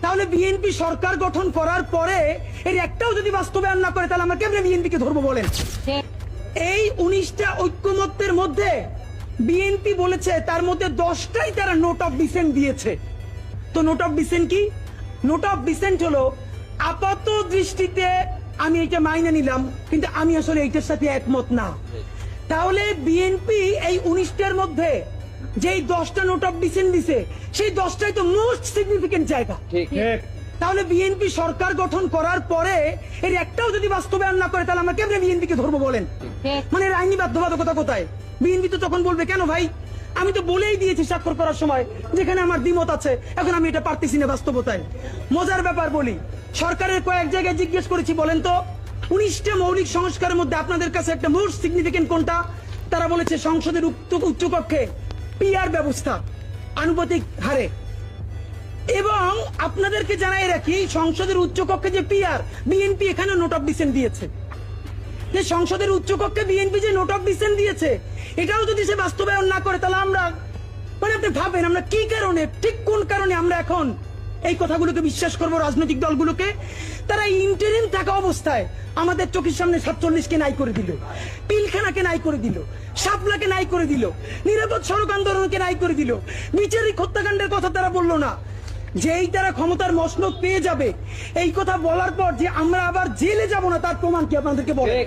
তাহলে বিএনপি সরকার গঠন করার পরে এর একটাও যদি বাস্তবায়ন না করে তাহলে আমরা কেমনে বিএনপিকে ধরবো বলেন? এই 19টা ঐক্যমত্যের মধ্যে বিএনপি বলেছে তার মধ্যে 10টাই তারা নোট অফ ডিসেন্ট দিয়েছে। তো নোট অফ ডিসেন্ট কি? নোট অফ ডিসেন্ট হলো আপাত দৃষ্টিতে আমি এটা মাইনে নিলাম, কিন্তু আমি আসলে এইটার সাথে একমত না। তাহলে বিএনপি এই 19টার মধ্যে যেই 10টা নোট অফ ডিসেন্ট দিছে সেই 10টাই তো মোস্ট সিগনিফিকেন্ট জায়গা। তাহলে বিএনপি সরকার গঠন করার পরে এর একটাও যদি বাস্তবায়ন না করে তাহলে আমরা কেমনে বিএনপিকে ধরবো বলেন? মানে এর আইনি বাধ্যবাধকতা কোথায়? বিএনপি তো তখন বলবে কেন ভাই আমি তো বলেই দিয়েছি স্বাক্ষর করার সময় যেখানে আমার দ্বিমত আছে, এখন আমি এটা পারতেছি না বাস্তবতায়। মজার ব্যাপার বলি, সরকারের কয়েক জায়গায় জিজ্ঞেস করেছি বলেন তো 19টা মৌলিক সংস্কারের মধ্যে আপনাদের কাছে একটা মোস্ট সিগনিফিকেন্ট কোনটা? তারা বলেছে সংসদের উচ্চকক্ষে পিআর ব্যবস্থা আনুপাতিক হারে। এবং আপনাদেরকে জানাই রাখি সংসদের উচ্চকক্ষে যে পিআর, বিএনপি এখানে নোট অফ ডিসেন্ট দিয়েছে। যে সংসদের উচ্চকক্ষে বিএনপি যে নোট অফ ডিসেন্ট দিয়েছে এটাও যদি সে বাস্তবায়ন না করে তাহলে আমরা মানে আপনি ভাবেন আমরা কি কারণে, ঠিক কোন কারণে আমরা এখন এই কথাগুলোকে বিশ্বাস করবো? রাজনৈতিক দলগুলোকে তারা ইন্টারিম থাকা অবস্থায় আমাদের চোখের সামনে 47কে নাই করে দিল, পিলখানাকে নাই করে দিল, শাপলাকে নাই করে দিল, নিরাপদ সড়ক আন্দোলনকে নাই করে দিল, বিচারিক হত্যাকাণ্ডের কথা তারা বললো না। যেই তারা ক্ষমতার মসনদ পেয়ে যাবে এই কথা বলার পর যে আমরা আবার জেলে যাব না তার প্রমাণ কি আপনাদেরকে বলে?